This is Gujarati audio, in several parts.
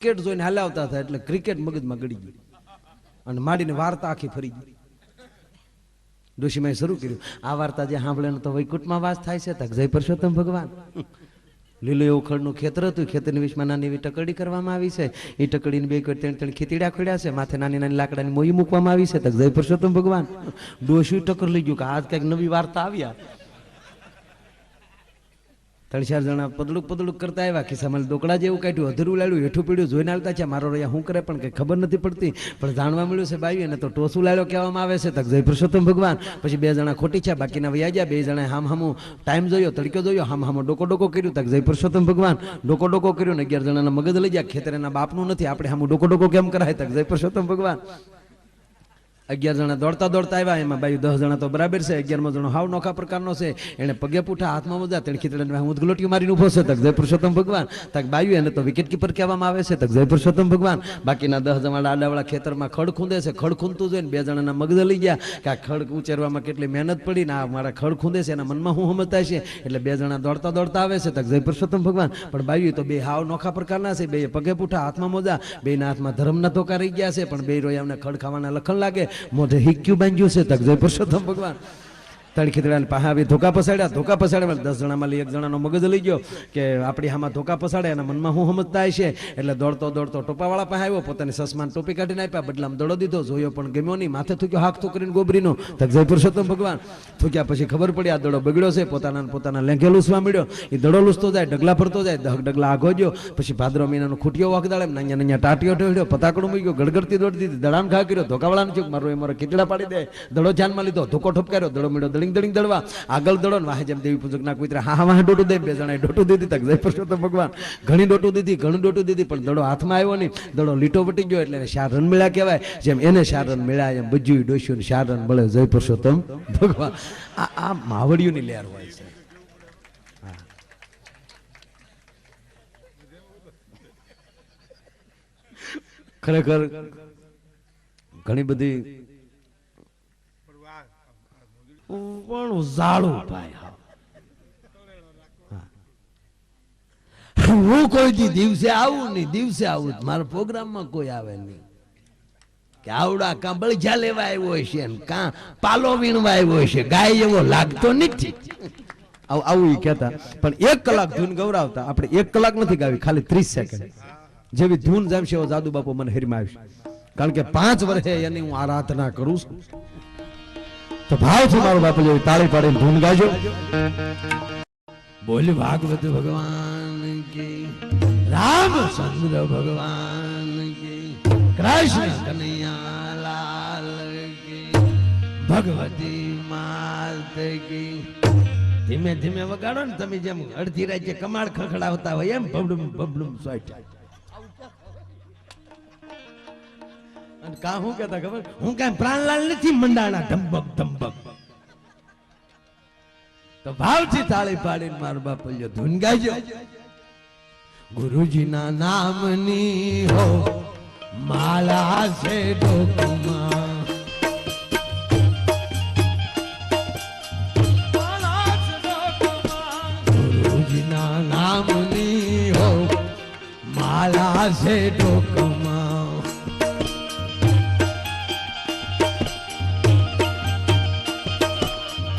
ક્રિકેટ જોઈને હલાવતા હતા એટલે ક્રિકેટ મગજમાં ગળી ગઈ અને માડીને વાર્તા આખી ફરી ગઈ. ડોશીમાએ શરૂ કર્યું, આ વાર્તા જે સાંભળે તો વૈકુંઠમાં વાસ થાય છે. તક જય પરસોત્તમ ભગવાન. લીલું એવું ખડનું ખેતર હતું, ખેતરની વીસમાં નાની એવી ટકડી કરવામાં આવી છે. એ ટકડીને બે ત્રણ ખીતીડા ખોડ્યા છે, માથે નાની નાની લાકડાની મોઈ મૂકવામાં આવી છે. તક જય પરસોત્તમ ભગવાન. ડોશી ટક્કર લઈ ગયું કે આજ કઈક નવી વાર્તા આવ્યા. 3-4 જણા પદડુક કરતા આવ્યા, ખિસ્સામાં ડોકડા જેવું કાઢ્યું, અધરું લાડ્યું, હેઠું પીડ્યું, જોઈને આવતા છે મારો રહ્યા શું કરે પણ કઈ ખબર નથી પડતી. પણ જાણવા મળ્યું છે બાઈ એને તો ટોસું લાડ્યો કહેવામાં આવે છે. તક જય પરસોત્તમ ભગવાન. પછી 2 જણા ખોટી છે, બાકીના વૈયા ગયા. 2 જણા હામું ટાઈમ જોયો, તડક્યો જોયો, હામો ડોકો કર્યું. તક જય પરસોત્તમ ભગવાન. ડોકો કર્યું ને 11 જણાના મગજ લઈ ગયા. ખેતર એના બાપનું નથી, આપણે હામું ડોકો કેમ કરાય? તક જય પરસોત્તમ ભગવાન. 11 જણા દોડતા આવ્યા, એમાં બાયું 10 જણા તો બરાબર છે, 11મો જણો હાવ નોખા પ્રકારનો છે. એને પગે પૂઠા હાથમાં મજા તણખી ઉદગલોટી મારીને ઉભો છે. તક જય પરસોત્તમ ભગવાન. તક બાયું એને તો વિકેટ કીપર કહેવામાં આવે છે. તક જય પરસોત્તમ ભગવાન. બાકીના 10 જણા આડાવાળા ખેતરમાં ખડ ખૂંદે છે. ખડ ખૂંદતું જોઈને 2 જણાના મગજ લઈ ગયા કે આ ખડ ઉચેરવામાં કેટલી મહેનત પડી ને આ મારા ખડ ખૂંદે છે, એના મનમાં શું સમજતા છે. એટલે 2 જણા દોડતા આવે છે. તક જય પરસોત્તમ ભગવાન. પણ બાયું તો 2 હાવ નોખા પ્રકારના છે. 2 પગે પૂઠા હાથમાં મોજા, 2ના હાથમાં ધર્મના ધોકા રહી ગયા છે. પણ 2 રોયાને ખડ ખાવાના લખણ લાગે, મોઢે હિક્યું બાંધ્યું છે. તક જય પરસોત્તમ ભગવાન. તણખીતડાને પાસે આવી ધોકા પસાડ્યા. 10 જણામાં 1 જણાનો મગજ લઈ ગયો કે આપણી આમાં ધોકા પસાડે, એના મનમાં શું સમજતા છે. એટલે દોડતો ટોપાવાળા પાસે આવ્યો, પોતાની સસમાન ટોપી કાઢીને આપ્યા, બદલામાં દડો દીધો. જોયો પણ ગમ્યો નહીં, માથે થૂક્યો હાક કરીને ગોબરીનો. તક જય પરસોત્તમ ભગવાન. થૂક્યા પછી ખબર પડી આ દડો બગડ્યો છે. પોતાના લેંઘે લૂસવા મળ્યો. એ દડો લૂસતો જાય, ડગલા ફરતો જાય, ડગલા આગો ગયો. પછી ભાદરો મહિનાનો ખૂટિયો વાગદાડે, નાના ટાટીઓ ઢળ્યો, પતાકડું મૂક્યો, ગડગડતી દોડી દીધી, દડામ ઘા કર્યો. ધોકાવાળાને ચૂક મારો ખીચડા પાડી દે. દડો ધ્યાનમાં લીધો, ધોકો ઠપકાર્યો, દડો મળ્યો, દળિંગ દળવા આગળ દડો ને વાહે જેમ દેવી પૂજક ના કુતરા હા ડોટું દે. 2 જણાએ ડોટું દીધી. તક જય પરસોત્તમ ભગવાન. ઘણી ડોટું દીધી પણ દડો હાથમાં આવ્યો નહીં. દડો લીટો વટી ગયો એટલે 4 રન મેળ્યા કહેવાય. જેમ એને 4 રન મેળ્યા એમ બજ્યું ડોસ્યું 4 રન મળે. જય પરસોત્તમ ભગવાન. આ માવડિયુંની લહેર હોય છે. ખરેખર ઘણી બધી પણ ઉજાળું ભાઈ. હું કોઈ દિવસે આવું મારા પ્રોગ્રામમાં કોઈ આવે નહીં કે આવડા કાં બળજા લેવા આવ્યો છે ને કાં પાલો વીણવા આવ્યો છે, ગાય એવો લાગતો નથી. આવું કહેતા. પણ 1 કલાક ધૂન ગવરાવતા. આપણે 1 કલાક નથી ગાવી, ખાલી 30 સેકન્ડ જેવી ધૂન જમશે એવો જાદુ બાપુ મને હેરમાં આવશે. કારણ કે 5 વર્ષે એની હું આરાધના કરું છું. તો ભાવથી મારો બાપુ જેવી તાળી પાડીને ધૂન ગાજો. બોલ ભાગવત ભગવાન કી, રામચંદ્ર ભગવાન કી, કૃષ્ણ કનૈયા લાલ કી, ભગવતી માત કી. ધીમે ધીમે વગાડો ને તમે, જેમ અડધી રાતે કમાડ ખખડાવતા હોય એમ બબડુમ સોટ. કા હું કહેતા ખબર, હું કઈ પ્રાણલાલ નથી મંડાણા ધંબક. તો ભાવથી તાળી પાડીને મારો બાપ ધૂન ગાજો. ગુરુજીના નામની હો માલા છે ડોકમાં, ગુરુજીના નામની હો માલા છે ડોકમાં.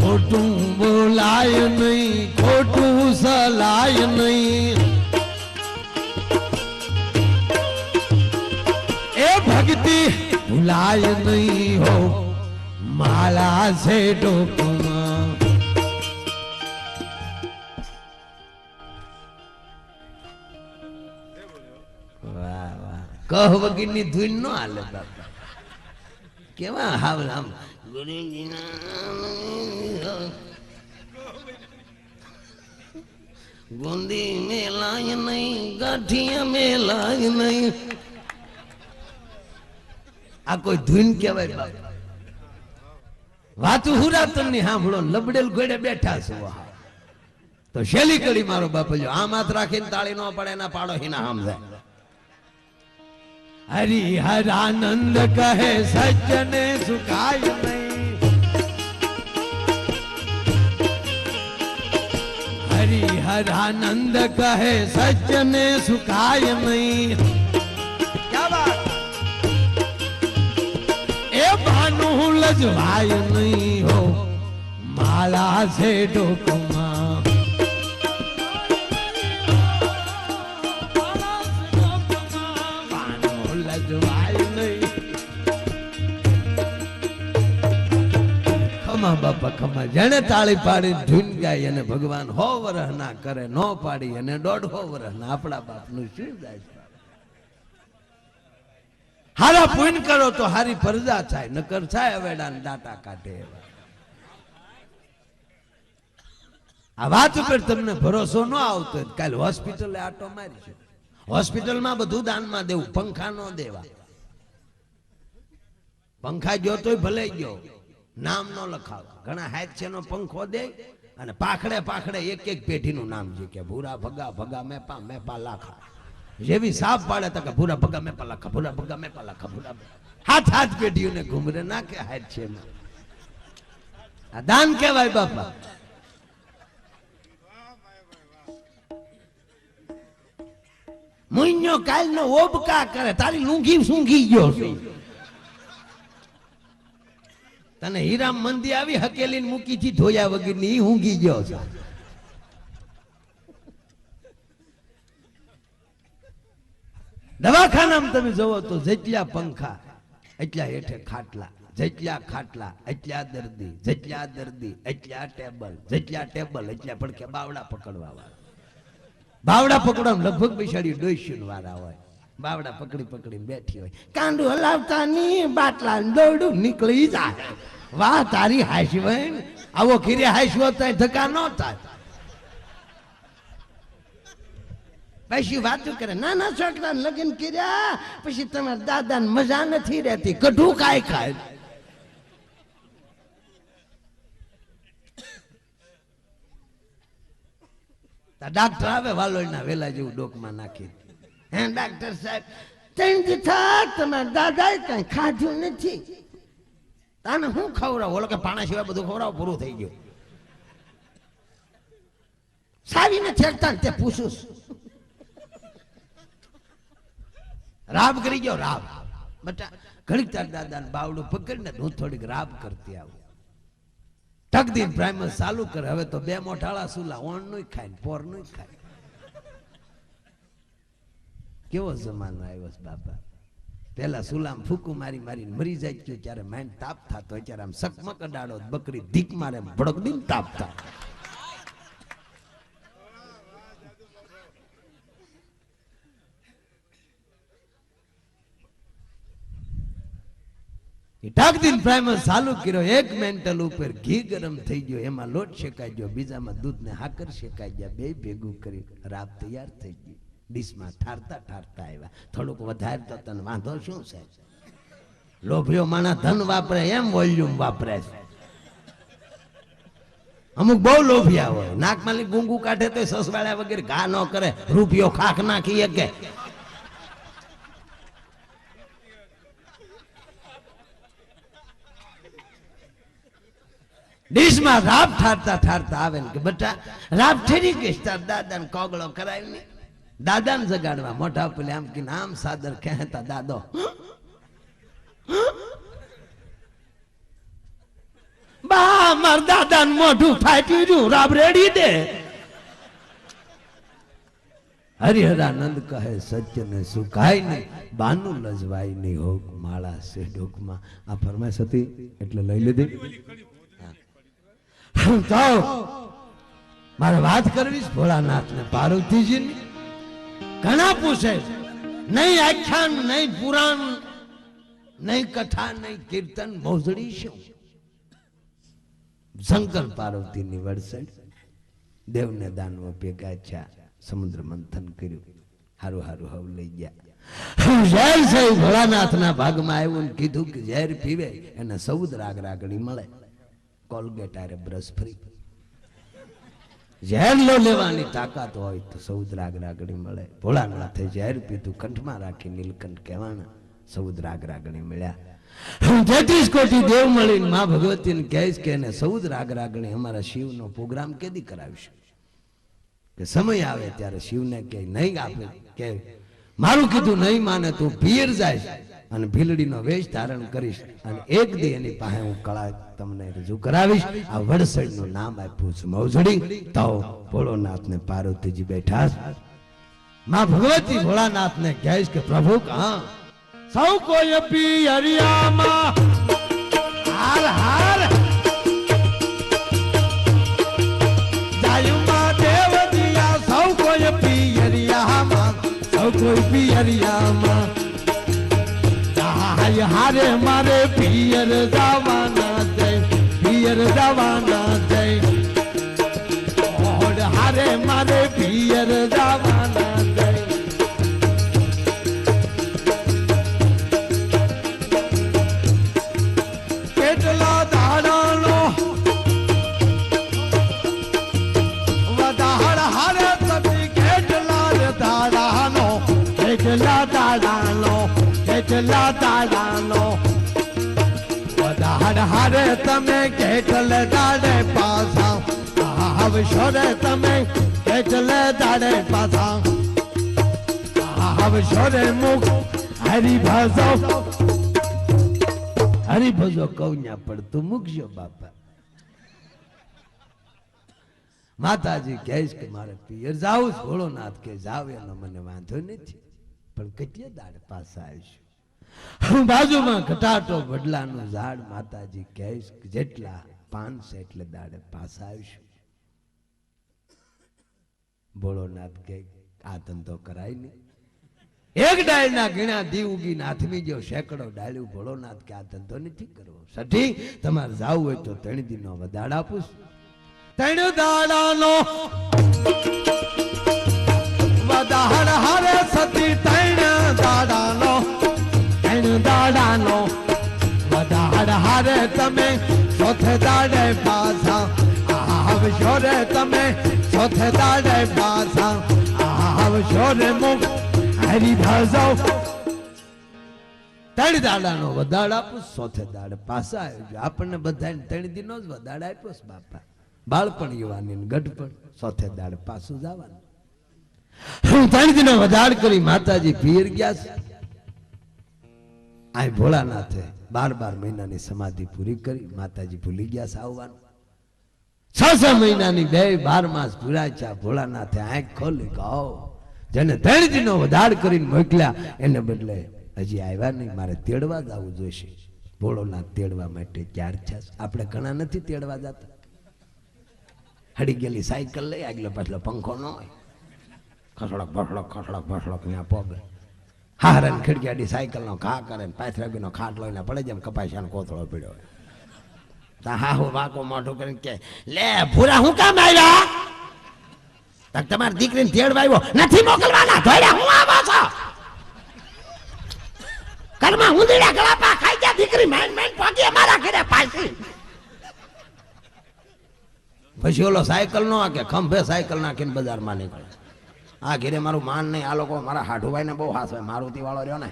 ખોટું બોલાય નહીં, ખોટું સલાય નહીં, એ ભક્તિ ભૂલાય નહીં હો માલા છે ડોકમાં. વાહ વાહ. કહ વગરની ધૂન નો હાલે બાપા. કેવા હાવલામ ગુંદી મેલાય નહીં, ગાંઠિયા મેલાય નહીં. આ કોઈ ધૂન કહેવાય? વાતું હુરાતન ની સાંભળો, લબડેલ ઘોડે બેઠા છો. તો શેલી કડી મારો બાપુ જો આમ હાથ રાખીને તાળી નો પડે એના પાડો હિના સમજાય. હરિહરાનંદ કહે સજ્જને સુખાય નહીં, હરિહરાનંદ કહે સજ્જને સુખાય નહીં. લજવાય નહીં હો માળા છે ડોકમાં લજવાય નહીં ખમા બાપા ખમા જેને તાળી પાડી ધૂન ગાય અને ભગવાન 100 વર્ષ ના કરે નો પાડી અને 150 વર્ષ ના આપણા બાપ નું શું જાય હારા પૂન કરો તો હારી પરજા થાય નકર થાય અવેડા દાટા કાઢે આ વાત ઉપર તમને ભરોસો ન આવતો કાલ હોસ્પિટલે આટો મારી છે હોસ્પિટલમાં બધું દાનમાં દેવું પંખા નો દેવા પંખા ગયો તોય ભલે ગયો નામ નો લખાવ ઘણા હાથ છે નો પંખો દે અને પાખડે પાખડે એક એક પેઢીનું નામ છે કે ભૂરા ભગા ભગા મેપા મેપા લાખા જેવી સાપ પાડે તો કે ભૂરા ભગા મેપા લાખા ભૂરા ભગા મેપા લાખા ભૂરા હાથ હાથ પેઢીઓને ઘુમરે નાખે હાથ છે આ દાન કહેવાય બાપા મુન્યો કાલ નો ઓબકા કરે તારી લૂંઘી સૂંઘી ગયો તને હીરામ મંદી આવી હકેલીને મૂકી થી ધોયા વગર ની ઊંઘી ગયો છે દવાખાનામાં તમે જોવો તો જેટલા પંખા એટલા હેઠે ખાટલા જેટલા ખાટલા એટલા દર્દી જેટલા દર્દી એટલા ટેબલ જેટલા ટેબલ એટલા પડકે બાવડા પકડવા વાળા બાવડા પકડવા લગભગ બિચારી 200 વાળા હોય બાવડા પકડી પકડીને બેઠી હોય કાંડું હલાવતા ની બાટલા દોડું નીકળી જાય વાહ તારી હાશવણ આવો ખીરે હાશવો તો ધક્કા ન થાય પછી વાતો કરે નાના છોકરા લગ્ન કર્યા પછી તમારા દાદાને મજા નથી રહેતી કઢું કાય ખાય ડાક્ટર આવે વાલોડના વેલા જેવું ડોકમાં નાખી હે ડાક્ટર સાહેબ 3 દિવસ તમારા દાદાએ કઈ ખાધું નથી તાને હું ખવડાવું ઓલો કે પાણા સિવાય બધું ખવડાવ પૂરું થઈ ગયું સાવીને છેકતા તે પૂછું રાબ કરી ગયો રાબ બટા ઘડીક તાર દાદાને બાવડું પકડીને હું થોડીક રાબ કરતી આવું ટકદીન પ્રાઇમર ચાલુ કરે હવે તો 2 મોઠાળા સુલા ઓણ નું ખાય પોર નું ખાય કેવો જમાનો આવ્યો છે બાપા પેલા સુલામ ફૂકું મારી મારીને મરી જાય છે ત્યારે માઇન્ડ તાપ થતો ત્યારે આમ સકમક અડાડો બકરી ધીક મારે ભડક દીન તાપ થાય ટાકદીન પ્રાઇમર ચાલુ કર્યો એક મેન્ટલ ઉપર ઘી ગરમ થઈ ગયો એમાં લોટ શેકાઈ ગયો બીજામાં દૂધ ને હાકર શેકાઈ ગયા બે ભેગું કરી રાબ તૈયાર થઈ ગઈ ડીશમાં ઠારતા ઠારતા આવ્યા થોડુંક વધારે તો તને વાંધો શું છે લોભિયો માણા ધન વાપરે એમ વોલ્યુમ વાપરે છે અમુક બહુ લોભિયા હોય નાકમાં ગુંગુ કાઢે તો સસવાળ્યા વગેરે ઘા ન કરે રૂપિયો ખાખ નાખી કે ડીશમાં રાબ ઠારતા ઠારતા આવે ને કે બટા રાબ ઠરી ગઈ તાર દાદાને કોગળો કરાવી ને દાદાને જગાડવા મોઢા પેલે આમ કે આમ સાદર કહેતા દાદો બા માર દાદાને મોઢું ફાટ્યું છું રાબ રેડી દે હરિહરાનંદ કહે સત્ય ને સુકાય નહીં બાનું લજવાય નહીં હોક માળા છે ડોકમાં આ ફરમાઈશ હતી એટલે લઈ લીધી મારે વાત કરવી ભોળાનાથ ને પાર્વતીજી ની ઘણા પૂછે નહીં આખ્યાન નહીં પુરાણ નહીં કથા નહીં કીર્તન મોજડી શું શંકર પાર્વતી ની વડસડ દેવને દાનવો ભેગા થયા સમુદ્ર મંથન કર્યું હારું હારું હવ લઈ ગયા ઝેર છે ભોળાનાથ ના ભાગમાં આવ્યું ને કીધું કે ઝેર પીવે એને 14 રાગ રાગડી મળે કોલગેટ આરે બ્રશ ફ્રી ઝેર લો લેવાની તાકાત હોય તો 14 રાગ રાગડી મળે ભોળાનાથે ઝેર પીધું કંઠમાં રાખી નીલકંઠ કહેવાના 14 રાગ રાગડી મળ્યા 33 કોટી દેવ મળીને માં ભગવતીને કહે કે એને 14 રાગ રાગડી અમારા શિવનો પ્રોગ્રામ કેદી કરાવીશું કે સમય આવે ત્યારે શિવને કે નહીં આપે કે મારું કીધું નહીં માને તું પિયર જાય અને ભીલડીનો વેશ ધારણ કરીશ અને એક દી એની પાસે હું કળા તમને રજૂ કરાવીશ. આ વડસડનું નામ આપ્યું છે મૌજડી. તો ભોળોનાથ ને પાર્વતીજી બેઠા માં ભગવતી ભોળાનાથ ને કહેશ કે પ્રભુ હા સૌ કોઈ પિયરિયામાં હાર હાર જાયુમાં દેવ દિયા સૌ કોઈ પિયરિયામાં સૌ કોઈ પિયરિયામાં હાય હારે મારે પિયર જવાના જય પિયર જવાના જય ઓડ હારે મારે પિયર જવાના જય કેટલા દાડાનો વધાર હારે સતી કેટલા દાડાનો કેટલા દાડાનો કેટલા દાડાનો વધાર હારે તમે કેટલે દાડે પાછા આવશો રે તમે કેટલે દાડે પાછા આવશો રે મુખ હરિભજો હરિભજો કૌન્યા પડતું મૂકજો બાપા. માતાજી કહેશ કે મારે પિયર જાવ ભોળોનાથ કે જાવ એનો મને વાંધો નથી પણ કેટલે દાડે પાછા આવીશું. બાજુમાં ઘટાટો વડલાનું ઝાડ માતાજી કહેશ જેટલા પાન છે એટલે દાડે પાછા આવીશું. ભોળોનાથ કે આ ધંધો કરાય નહીં. એક ડાળના ગીણા દી ઉગીને હાથમી જો સેંકડો ડાળ્યું. ભોળોનાથ કે આ ધંધો નથી કરવો. સઠી તમારે જાવું હોય તો 3 દીનો વધાડ આપું. 3 દાડાનો વધાડ હારે સતી 3 દાડાનો 3 દાડાનો વધાડ હારે તમે ચોથે દાડે પાછા આવશો રે તમે ચોથે દાડે પાછા આવશો રે મુખ હરિભજો. 3 દાડાનો વધાડ આપું ચોથે દાડે પાછા આવજો. આપણને બધાને 3 દીનો જ વધાડ આપ્યો છે બાપા. બાળપણ યુવાની ગઢપણ ચોથે દાડે પાછું જવાનું. 3 દીનો વધાડ કરી માતાજી પીર ગયા છે. આ ભોળાનાથે 12 મહિનાની સમાધિ પૂરી કરી. માતાજી ભૂલી ગયા છે આવવાનું. 6 મહિનાની 12 માસ પૂરા છે. ભોળાનાથે આંખ ખોલી કહો જેને 3 દીનો વધાડ કરીને મોકલ્યા એને બદલે હજી આવ્યા નહીં. મારે તેડવા જ આવવું જોઈશે. ભોળોનાથ તેડવા માટે ત્યાર છે. આપણે ઘણા નથી તેડવા જતા. હડી ગયેલી સાયકલ લઈ આગલો પાછલો પંખો ન હોય. ખસડક ભસડક ત્યાં પોગે હારણ ખીડકી સાયકલ નો ઘા કરે પાથરાબી નો ખાટ લઈને પડે જેમ કપાસિયાનો કોથળો પીડ્યો. હા હું વાકો મોઢું કરીને કે લે ભૂરા હું કામ આવ્યા? તમારી દીકરીને તેડવા આવ્યો નથી મોકલવાના. ધોડ્યા હું આવો છો ઘરમાં હુંદીડા ગળાપા ખાઈ ગયા. દીકરી માઈન પોગી મારા ઘરે પાછી. પછી ઓલો સાયકલ નો કે ખંભે સાયકલ નાખીને બજારમાં નીકળે. આ ઘેરે મારું માન નહીં. આ લોકો મારા હાઠુભાઈ ને બહુ હાથ હોય. મારુતિ વાળો રહ્યો ને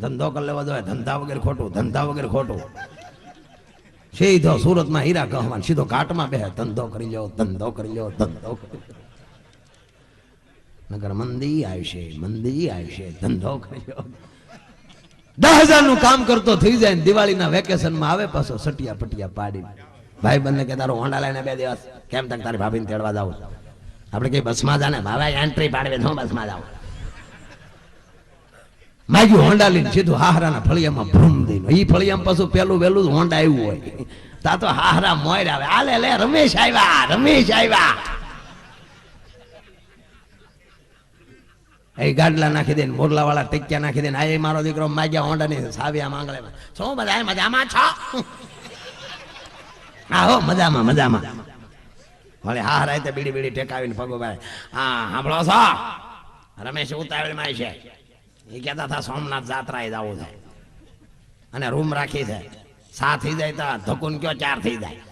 ધંધો કરી લેવા જોઈએ. ધંધા વગેરે ખોટું. ધંધા વગેરે ખોટું. સીધો સુરતમાં હીરા કહવાન સીધો ઘાટમાં બે ધંધો કરી લો ધંધો કરી લો ધંધો કરી નગર મંદી આવશે ધંધો કરી લો. 10,000 નું કામ કરતો થઈ જાય ને દિવાળીના વેકેશનમાં આવે પાછો સટિયા પટિયા પાડી. ભાઈ બંને કે તારો હોન્ડા લઈને 2 દિવસ કેમ તક તારી ભાભીને તેડવા જાવ. આપણે કઈ બસમાં જાને ભાઈ એન્ટ્રી પાડવે તો બસમાં જાવ. માગ્યું હોન્ડા લઈને સીધું હાહરાના ફળિયામાં ભ્રમ દઈને. ઈ ફળિયામાં પાછું પેલું વેલું હોન્ડા આવ્યું હોય. તા તો હાહરા મોર આવે. આલે લે રમેશ આવ્યા. એ ગાડલા નાખી દે મોરલા વાળા ટેક્યા નાખી દે. આ મારો દીકરો માગ્યા હોન્ડા ની સાવ્યા માંગળે. શું બધા મજામાં છો? હા હો મજામાં. વળી હા રાતે બીડી ટેકાવીને પગો ભાઈ હા સાંભળો છો રમેશ ઉતાવળમાં છે. એ કહેતા હતા સોમનાથ જાત્રાએ જવું છે અને રૂમ રાખી છે. 7 થઈ જાય તો ધકુન કયો 4 થઈ જાય.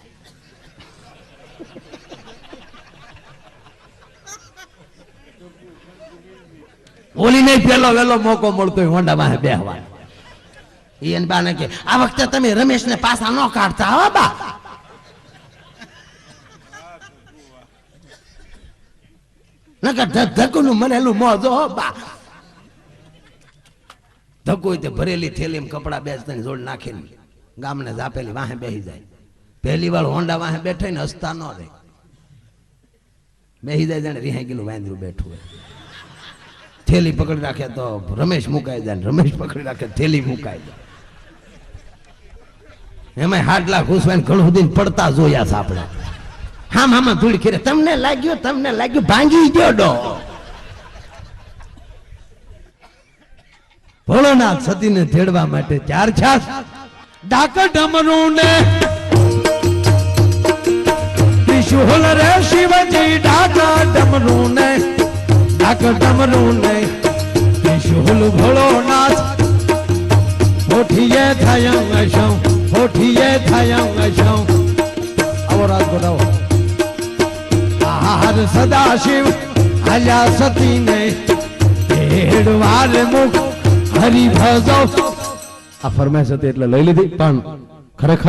ઓલી નહીં પેલો વેલો મોકો મળતો હોય હોન્ડામાં બેહવા. એને બાને કે આ વખતે તમે રમેશને પાછા ન કાઢતા હો બા. નકર ધકુનું મનેલું મોજો હો બા. ધક્કો તે ભરેલી થેલી કપડા બેસતા જોડ નાખીને ગામને જાપેલી વાહે બેસી જાય. પહેલી વાર હોન્ડા વાહે બેઠા ને હસતા ન રહે, બેસી જાય જાણે રિહાઈ ગયેલું વાંદરું બેઠું હોય. થેલી પકડી રાખે તો રમેશ મુકાઈ જાય, રમેશ પકડી રાખે થેલી મુકાઈ જાય. એમાં હાડલા ઘૂસવાને ઘણું સુધી પડતા જોયા છે આપણે. હા મામા ધૂળ ખીરે તમને લાગ્યું ભાંગી ગયો ડો. ભોળોનાથ સતીને તેડવા માટે ચાર છાસ ડાકર ડમરું ને ત્રિશુલ રે શિવજી. ડાકર ડમરું ને ત્રિશુલ ભોળોનાથ હોઠીએ થયં અશં. આવો રાજકોટ આવો. આહાર સદાશિવ આલ્યા સતીને તેડવાર મુખ હરિભજો. આ ફરમાઈશ હતી એટલે લઈ લીધી, પણ ખરેખર